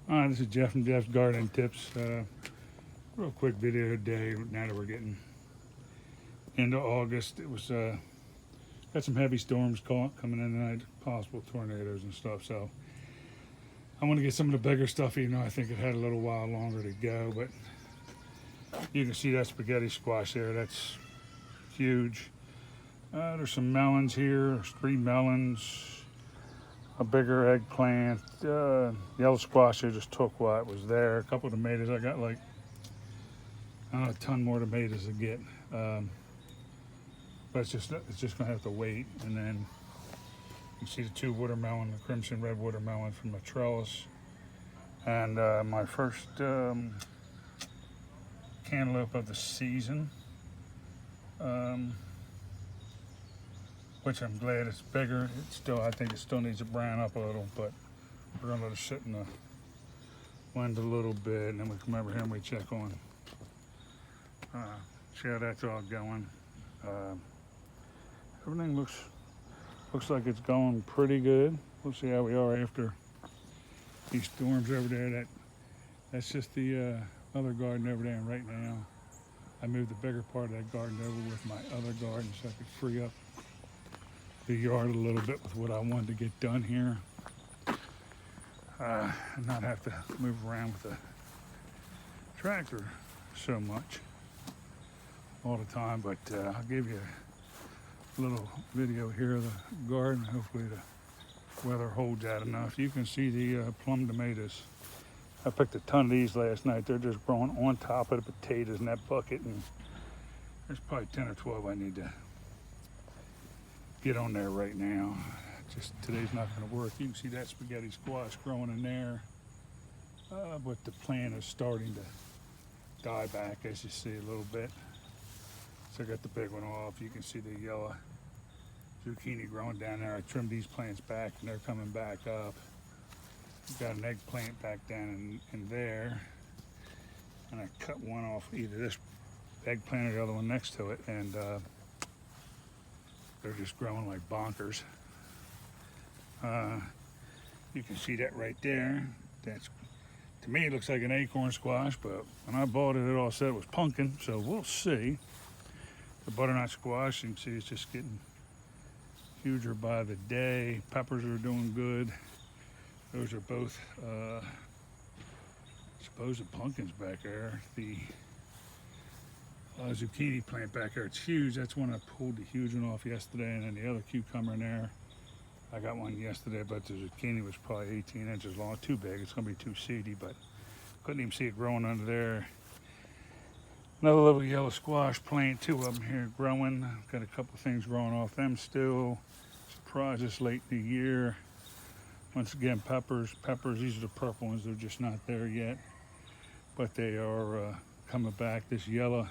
This is Jeff from Jeff's Gardening Tips. Real quick video today. Now that we're getting into August, it was got some heavy storms coming in tonight, possible tornadoes and stuff. So I want to get some of the bigger stuff, even though I think it had a little while longer to go. But you can see that spaghetti squash there. That's huge. There's some melons here. There's 3 melons. A bigger eggplant, yellow squash. I just took what was there. A couple of tomatoes. I got like a ton more tomatoes to get, but it's just gonna have to wait. And then you see the 2 watermelon, the crimson red watermelon from the trellis, and my first cantaloupe of the season. Which I'm glad it's bigger. I think it still needs to brown up a little, but we're gonna let it sit in the wind a little bit, and then we come over here and we check on, see how that's all going. Everything looks like it's going pretty good. We'll see how we are after these storms over there. That's just the other garden over there, and right now I moved the bigger part of that garden over with my other garden so I could free up the yard a little bit with what I wanted to get done here, and not have to move around with the tractor so much all the time. But I'll give you a little video here of the garden. Hopefully the weather holds out enough. You can see the plum tomatoes. I picked a ton of these last night. They're just growing on top of the potatoes in that bucket, and there's probably 10 or 12 I need to get on there right now. Just today's not going to work. You can see that spaghetti squash growing in there, but the plant is starting to die back, as you see a little bit. So I got the big one off. You can see the yellow zucchini growing down there. I trimmed these plants back and they're coming back up. Got an eggplant back down in there, and I cut one off, either this eggplant or the other one next to it, and they're just growing like bonkers. You can see that right there. That's, to me, it looks like an acorn squash, but when I bought it, it all said it was pumpkin, so we'll see. The butternut squash, you can see it's just getting huger by the day. Peppers are doing good. Those are both supposed pumpkins back there. The zucchini plant back there, it's huge. That's one I pulled the huge one off yesterday, and then the other cucumber in there, I got one yesterday, but the zucchini was probably 18 inches long. Too big. It's gonna be too seedy, but couldn't even see it growing under there. Another little yellow squash plant, 2 of them here growing. Got a couple things growing off them still. Surprised this late in the year. Once again, peppers, these are the purple ones. They're just not there yet, but they are coming back. This yellow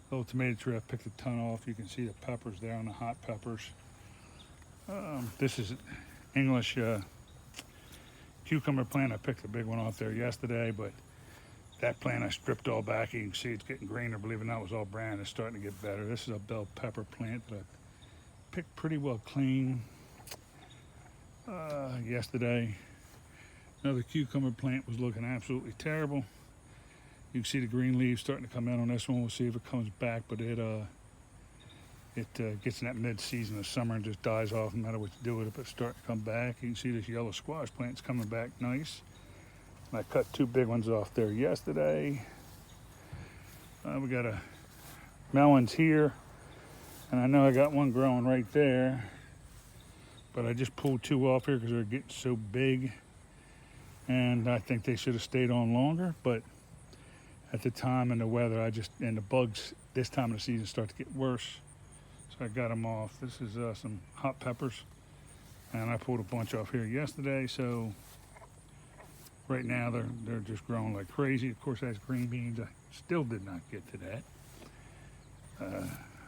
little tomato tree, I picked a ton off. You can see the peppers there on the hot peppers. This is English cucumber plant. I picked a big one off there yesterday, but that plant I stripped all back. You can see it's getting greener. Believe it or not, it was all brown. It's starting to get better. This is a bell pepper plant that I picked pretty well clean yesterday. Another cucumber plant was looking absolutely terrible. You can see the green leaves starting to come in on this one. We'll see if it comes back, but it gets in that mid-season of summer and just dies off no matter what you do with it, but it's starting to come back. You can see this yellow squash plant's coming back nice. And I cut 2 big ones off there yesterday. We got melons here, and I know I got one growing right there, but I just pulled 2 off here because they're getting so big, and I think they should have stayed on longer, but at the time and the weather, and the bugs this time of the season start to get worse, so I got them off. This is some hot peppers, and I pulled a bunch off here yesterday, so right now they're just growing like crazy. Of course, that's green beans. I still did not get to that.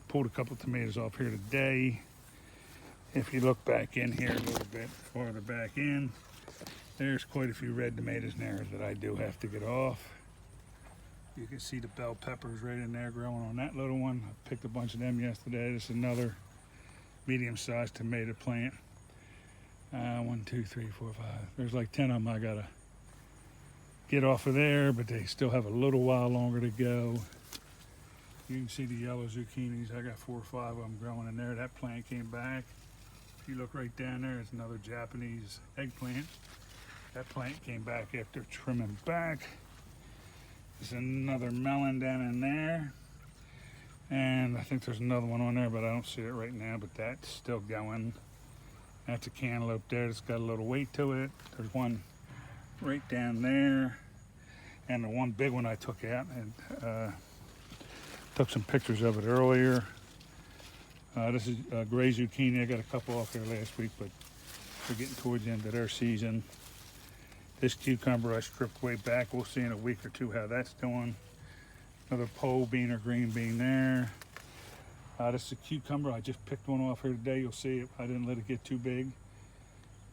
Pulled a couple tomatoes off here today. If you look back in here a little bit farther back in, there's quite a few red tomatoes in there that I do have to get off. You can see the bell peppers right in there growing on that little one. I picked a bunch of them yesterday. This is another medium-sized tomato plant. 1, 2, 3, 4, 5. There's like 10 of them I gotta get off of there, but they still have a little while longer to go. You can see the yellow zucchinis. I got 4 or 5 of them growing in there. That plant came back. If you look right down there, it's another Japanese eggplant. That plant came back after trimming back. There's another melon down in there. And I think there's another one on there, but I don't see it right now, but that's still going. That's a cantaloupe there that's got a little weight to it. There's one right down there. And the one big one I took out, and took some pictures of it earlier. This is gray zucchini. I got a couple off there last week, but we're getting towards the end of their season. This cucumber I stripped way back. We'll see in a week or two how that's doing. Another pole bean or green bean there. This is a cucumber. I just picked one off here today. You'll see it. I didn't let it get too big,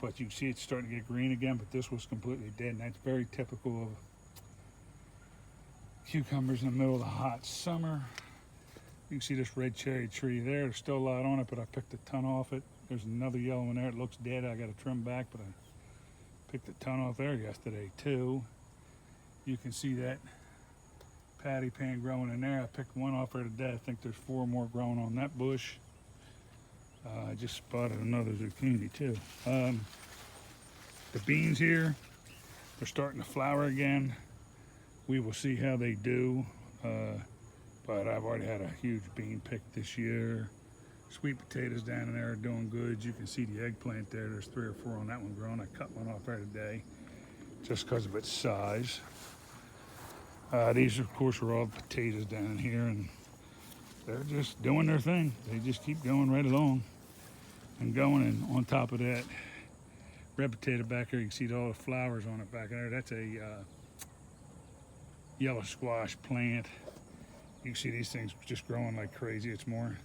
but you can see it's starting to get green again, but this was completely dead, and that's very typical of cucumbers in the middle of the hot summer. You can see this red cherry tree there. There's still a lot on it, but I picked a ton off it. There's another yellow one there. It looks dead. I got to trim back, but I picked a ton off there yesterday too. You can see that patty pan growing in there. I picked one off there today. I think there's 4 more growing on that bush. I just spotted another zucchini too. The beans here, they're starting to flower again. We will see how they do, but I've already had a huge bean pick this year. Sweet potatoes down in there are doing good. You can see the eggplant there. There's 3 or 4 on that one growing. I cut one off there today just because of its size. These, of course, are all potatoes down in here, and they're just doing their thing. They just keep going right along and going. And on top of that, red potato back there, you can see all the flowers on it back there. That's a yellow squash plant. You can see these things just growing like crazy. It's more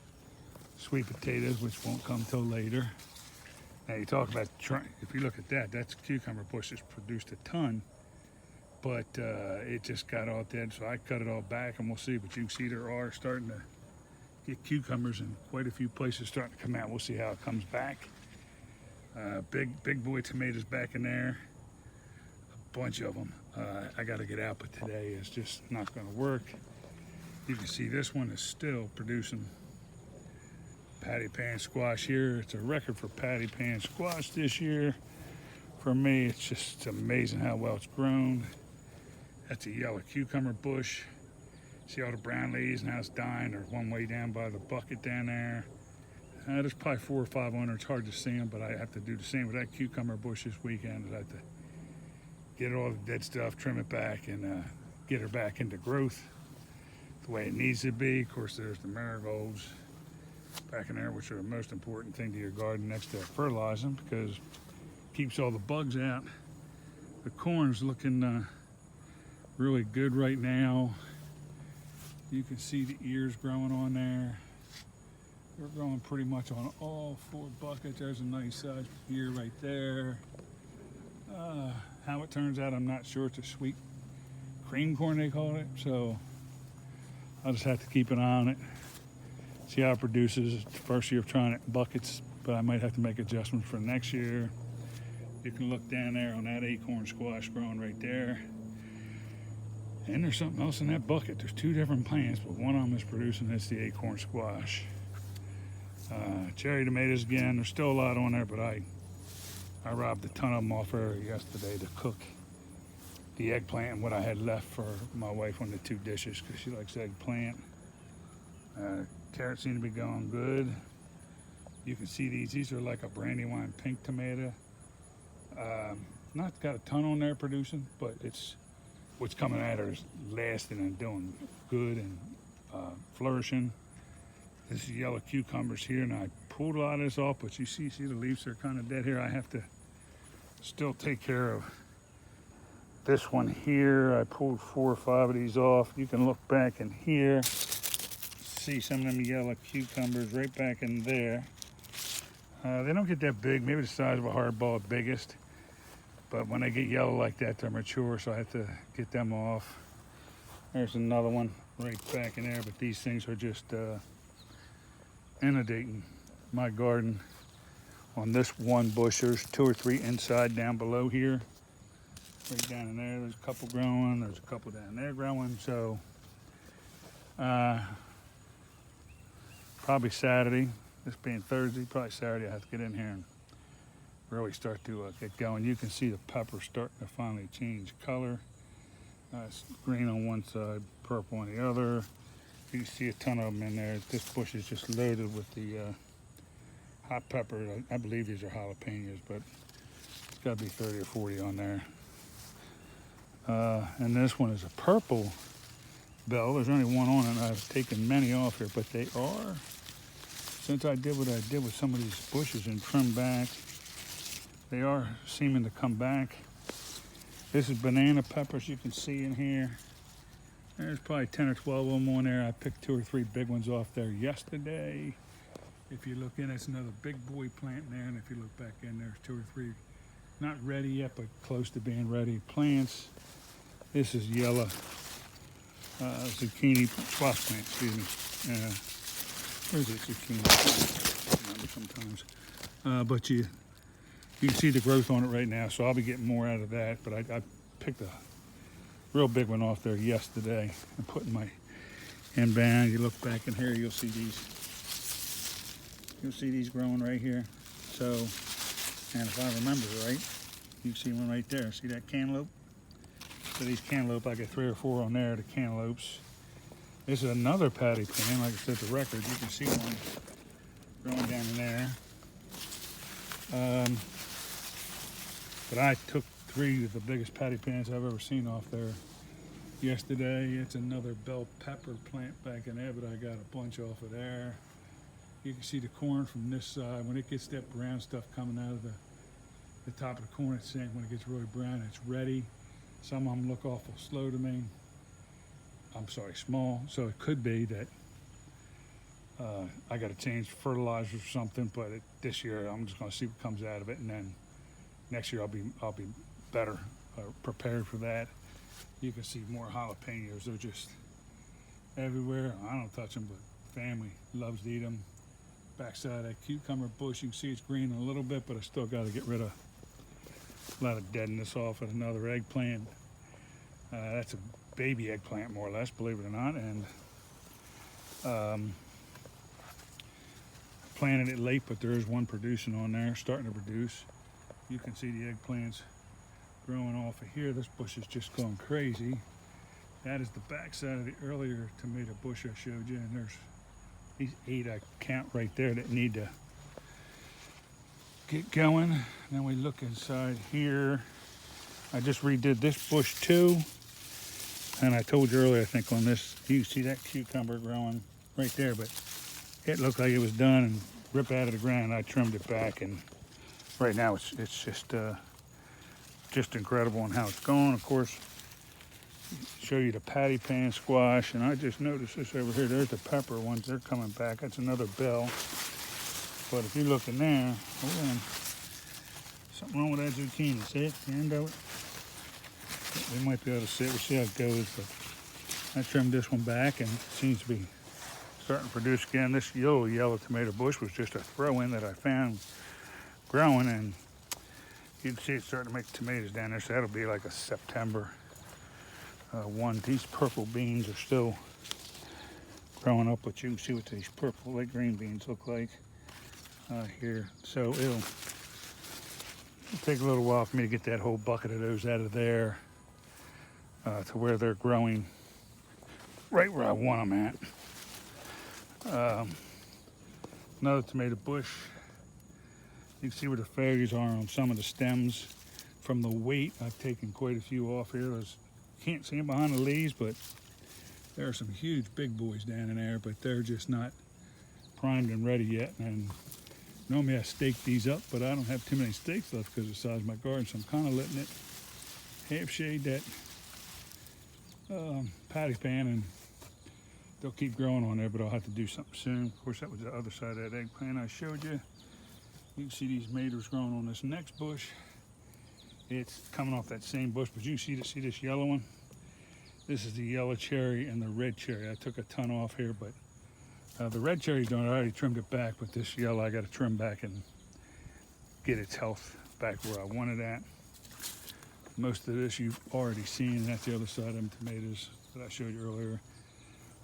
sweet potatoes, which won't come till later. Now you talk about, if you look at that, that's a cucumber bush that's produced a ton, but it just got all dead, so I cut it all back, and we'll see. But you can see there are starting to get cucumbers in quite a few places starting to come out. We'll see how it comes back. Big boy tomatoes back in there, a bunch of them. I got to get out, but today is just not going to work. You can see this one is still producing patty pan squash here. It's a record for patty pan squash this year. For me, it's just amazing how well it's grown. That's a yellow cucumber bush. See all the brown leaves, now it's dying. There's one way down by the bucket down there. There's probably 4 or 5 on there. It's hard to see them, but I have to do the same with that cucumber bush this weekend. I have to get all the dead stuff, trim it back, and get her back into growth the way it needs to be. Of course, there's the marigolds back in there, which are the most important thing to your garden next to fertilizing, because it keeps all the bugs out. The corn's looking really good right now. You can see the ears growing on there. They're growing pretty much on all 4 buckets. There's a nice sized ear right there. How it turns out, I'm not sure. It's a sweet cream corn, they call it. So I'll just have to keep an eye on it, see how it produces. It's the first year of trying it in buckets, but I might have to make adjustments for next year. You can look down there on that acorn squash growing right there. And there's something else in that bucket. There's 2 different plants, but one of them is producing. It's the acorn squash. Cherry tomatoes again. There's still a lot on there, but I robbed a ton of them off her yesterday to cook the eggplant and what I had left for my wife on the 2 dishes, because she likes eggplant. Carrots seem to be going good. You can see these are like a brandywine pink tomato. Not got a ton on there producing, but it's what's coming at her is lasting and doing good and flourishing. This is yellow cucumbers here, and I pulled a lot of this off, but you see the leaves are kind of dead here. I have to still take care of this one here. I pulled 4 or 5 of these off. You can look back in here, see some of them yellow cucumbers right back in there. They don't get that big, maybe the size of a hard ball at biggest, but when they get yellow like that, they're mature, so I have to get them off. There's another one right back in there, but these things are just inundating my garden. On this one bush, there's 2 or 3 inside down below here. Right down in there, there's a couple growing. There's a couple down there growing. So probably Saturday, this being Thursday, probably Saturday I have to get in here and really start to get going. You can see the pepper starting to finally change color. It's green on one side, purple on the other. You can see a ton of them in there. This bush is just loaded with the hot pepper. I believe these are jalapenos, but it's got to be 30 or 40 on there. And this one is a purple bell. There's only one on it. I've taken many off here, but they are, since I did what I did with some of these bushes and trimmed back, they are seeming to come back. This is banana peppers you can see in here. There's probably 10 or 12 of them on there. I picked 2 or 3 big ones off there yesterday. If you look in, it's another big boy plant in there. And if you look back in, there's 2 or 3 not ready yet, but close to being ready plants. This is yellow zucchini squash plant, excuse me. Where's it, zucchini? I don't remember sometimes. But you can see the growth on it right now, so I'll be getting more out of that. But I picked a real big one off there yesterday and putting my inbound. You look back in here, you'll see these. You'll see these growing right here. So, and if I remember right, you see one right there. See that cantaloupe? So these cantaloupe, I got 3 or 4 on there, the cantaloupes. This is another patty pan, like I said, the record. You can see one growing down in there. But I took 3 of the biggest patty pans I've ever seen off there yesterday. It's another bell pepper plant back in there, but I got a bunch off of there. You can see the corn from this side. When it gets that brown stuff coming out of the top of the corn, it's saying when it gets really brown, it's ready. Some of them look awful slow to me. I'm sorry, small. So it could be that I got to change fertilizer or something. But this year, I'm just going to see what comes out of it, and then next year I'll be better prepared for that. You can see more jalapenos. They're just everywhere. I don't touch them, but family loves to eat them. Backside of that cucumber bush, you can see it's green a little bit, but I still got to get rid of a lot of deadness off of another eggplant. That's a baby eggplant, more or less, believe it or not. And planted it late, but there is one producing on there, starting to produce. You can see the eggplants growing off of here. This bush is just going crazy. That is the backside of the earlier tomato bush I showed you, and there's these 8 I count right there that need to get going. Then we look inside here. I just redid this bush too. And I told you earlier, I think on this, you see that cucumber growing right there, but it looked like it was done and ripped out of the ground. I trimmed it back, and right now it's just incredible on how it's going. Of course, show you the patty pan squash, and I just noticed this over here. There's the pepper ones. They're coming back. That's another bell. But if you look in there, hold on. Something wrong with that zucchini. See it? The end of it? We might be able to see it. We'll see how it goes. But I trimmed this one back, and it seems to be starting to produce again. This yellow tomato bush was just a throw-in that I found growing, and you can see it's starting to make tomatoes down there. So that'll be like a September one. These purple beans are still growing up, but you can see what these purple, light green beans look like here. So it'll take a little while for me to get that whole bucket of those out of there to where they're growing right where I want them at. Another tomato bush. You can see where the failures are on some of the stems. From the weight, I've taken quite a few off here. Can't see them behind the leaves, but there are some huge big boys down in there, but they're just not primed and ready yet. And normally I stake these up, but I don't have too many stakes left because of the size of my garden, so I'm kind of letting it half shade that patty pan, and they'll keep growing on there, but I'll have to do something soon. Of course, that was the other side of that eggplant I showed you. You can see these tomatoes growing on this next bush. It's coming off that same bush, but you can see this yellow one? This is the yellow cherry and the red cherry. I took a ton off here, but the red cherry's done. I already trimmed it back, but this yellow I got to trim back and get its health back where I want it at. Most of this you've already seen. That's the other side of them tomatoes that I showed you earlier.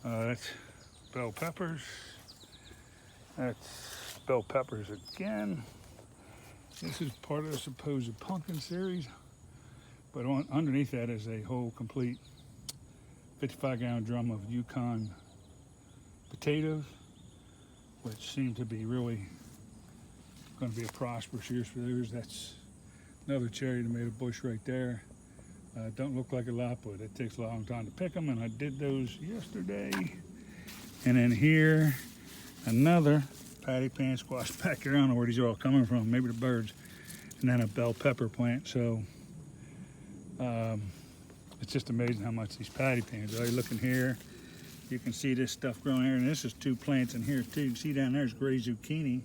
That's bell peppers. That's bell peppers again. This is part of the supposed pumpkin series, but underneath that is a whole complete 55-gallon drum of Yukon potatoes, which seem to be really going to be a prosperous year for those. That's another cherry tomato bush right there. Don't look like a lot, but it takes a long time to pick them, and I did those yesterday. And then here, another patty pan squash back here. I don't know where these are all coming from, maybe the birds. And then a bell pepper plant. So it's just amazing how much these patty pans are. You looking here, you can see this stuff growing here, and this is 2 plants in here too. You can see down there's gray zucchini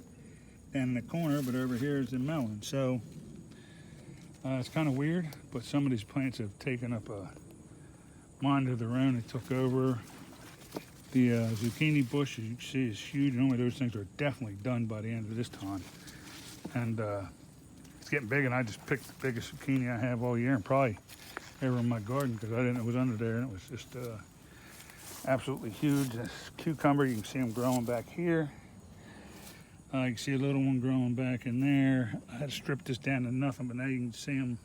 down in the corner, but over here is the melon. So it's kind of weird, but some of these plants have taken up a mind of their own. It took over. The zucchini bush, as you can see, is huge. Normally those things are definitely done by the end of this time. And it's getting big, and I just picked the biggest zucchini I have all year, and probably ever in my garden, because I didn't know it was under there, and it was just absolutely huge. This cucumber, you can see them growing back here. You can see a little one growing back in there. I had to strip this down to nothing, but now you can see them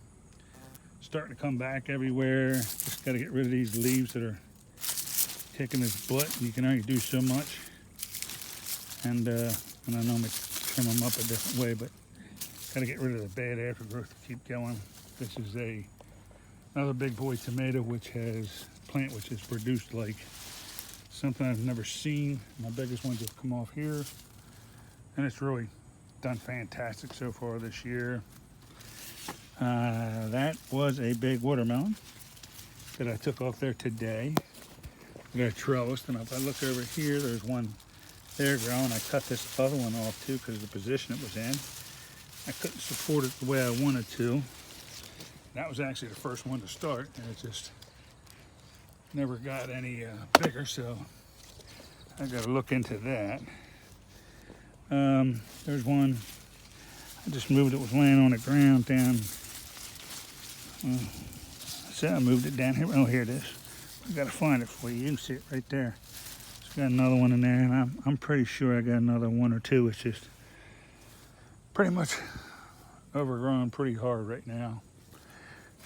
starting to come back everywhere. Just got to get rid of these leaves that are kicking his butt. You can only do so much. And I normally trim them up a different way, but got to get rid of the bad aftergrowth to keep going. This is another big boy tomato, which has produced like something I've never seen. My biggest ones have come off here, and it's really done fantastic so far this year. That was a big watermelon that I took off there today. I got a trellis, and if I look over here, there's one there growing. I cut this other one off too because of the position it was in. I couldn't support it the way I wanted to. That was actually the first one to start, and it just never got any bigger, so I got to look into that. There's one I just moved. It was laying on the ground down. I moved it down here. Oh, here it is. I got to find it for you. You can see it right there. So got another one in there, and I'm pretty sure I got another 1 or 2. It's just pretty much overgrown pretty hard right now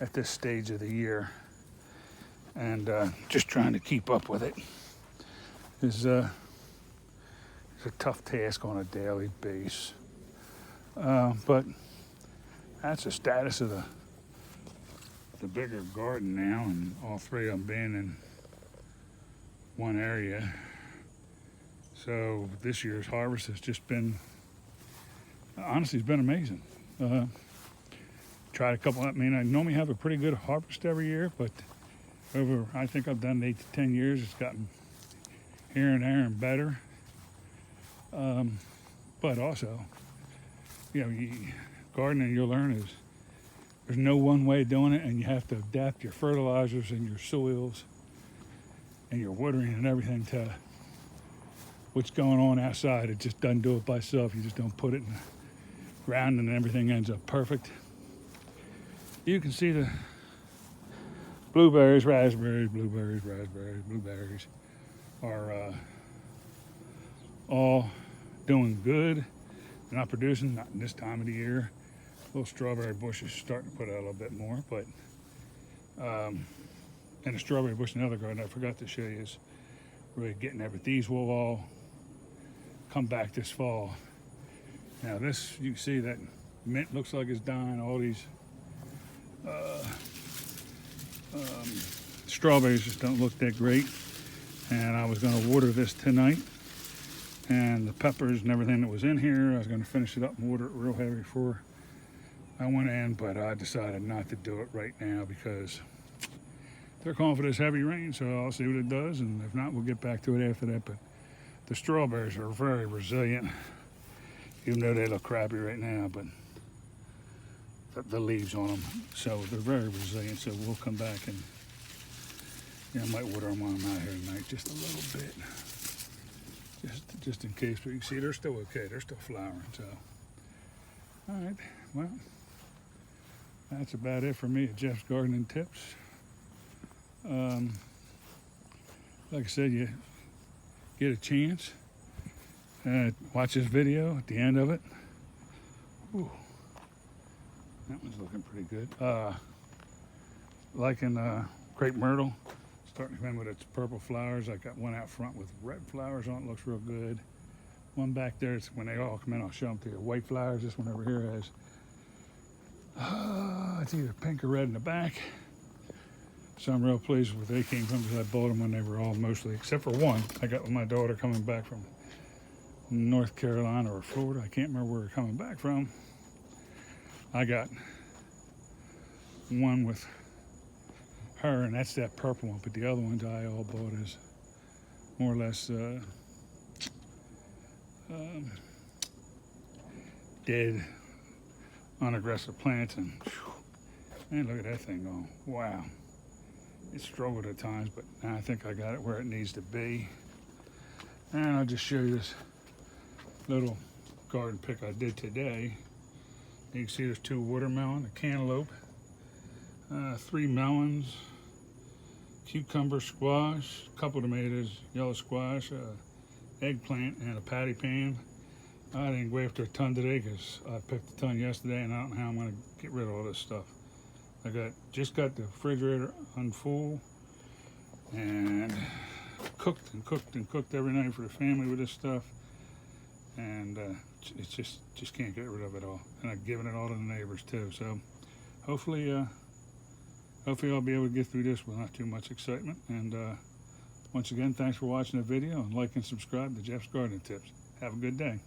at this stage of the year, and just trying to keep up with it is a tough task on a daily basis. But that's the status of the bigger garden now, and all 3 of them being in one area. So this year's harvest has just been, honestly, it's been amazing. Tried a couple. I mean, I normally have a pretty good harvest every year, but I think I've done 8 to 10 years. It's gotten here and there and better. But also, gardening, you'll learn is there's no one way of doing it, and you have to adapt your fertilizers and your soils and your watering and everything to what's going on outside. It just doesn't do it by itself. You just don't put it in the ground and everything ends up perfect. You can see the blueberries, raspberries, blueberries are all doing good. They're not producing, not in this time of the year. Little strawberry bush is starting to put out a little bit more, but and the strawberry bush in the other garden I forgot to show you is really getting there, but these will all come back this fall. Now this, you can see that mint looks like it's dying. All these strawberries just don't look that great, and I was going to water this tonight, and the peppers and everything that was in here, I was going to finish it up and water it real heavy before I went in, but I decided not to do it right now because they're calling for this heavy rain, so I'll see what it does, and if not, we'll get back to it after that. But the strawberries are very resilient, even though they look crappy right now, but the leaves on them, so they're very resilient. So we'll come back and I might water them while I'm out here tonight, just a little bit, just in case. But you can see they're still okay. They're still flowering. So, all right, well, that's about it for me at Jeff's Gardening Tips. Like I said, you get a chance, watch this video at the end of it. Ooh, that one's looking pretty good. Liking crepe myrtle, starting to come in with its purple flowers. I got one out front with red flowers on it, looks real good. One back there, it's when they all come in, I'll show them to you. White flowers. This one over here has, it's either pink or red in the back. So I'm real pleased with where they came from because I bought them when they were all mostly, except for one, I got with my daughter coming back from North Carolina or Florida. I can't remember where we're coming back from. I got one with her, and that's that purple one, but the other ones I all bought as more or less dead, unaggressive plants. And man, look at that thing going. Wow. It struggled at times, but now I think I got it where it needs to be. And I'll just show you this little garden pick I did today. You can see there's 2 watermelon, a cantaloupe, 3 melons, cucumber, squash, a couple tomatoes, yellow squash, eggplant, and a patty pan. I didn't go after a ton today because I picked a ton yesterday, and I don't know how I'm going to get rid of all this stuff. I just got the refrigerator unfull and cooked and cooked and cooked every night for the family with this stuff, and it's just can't get rid of it all. And I've given it all to the neighbors too. So hopefully I'll be able to get through this with not too much excitement. And once again, thanks for watching the video, and like and subscribe to Jeff's Gardening Tips. Have a good day.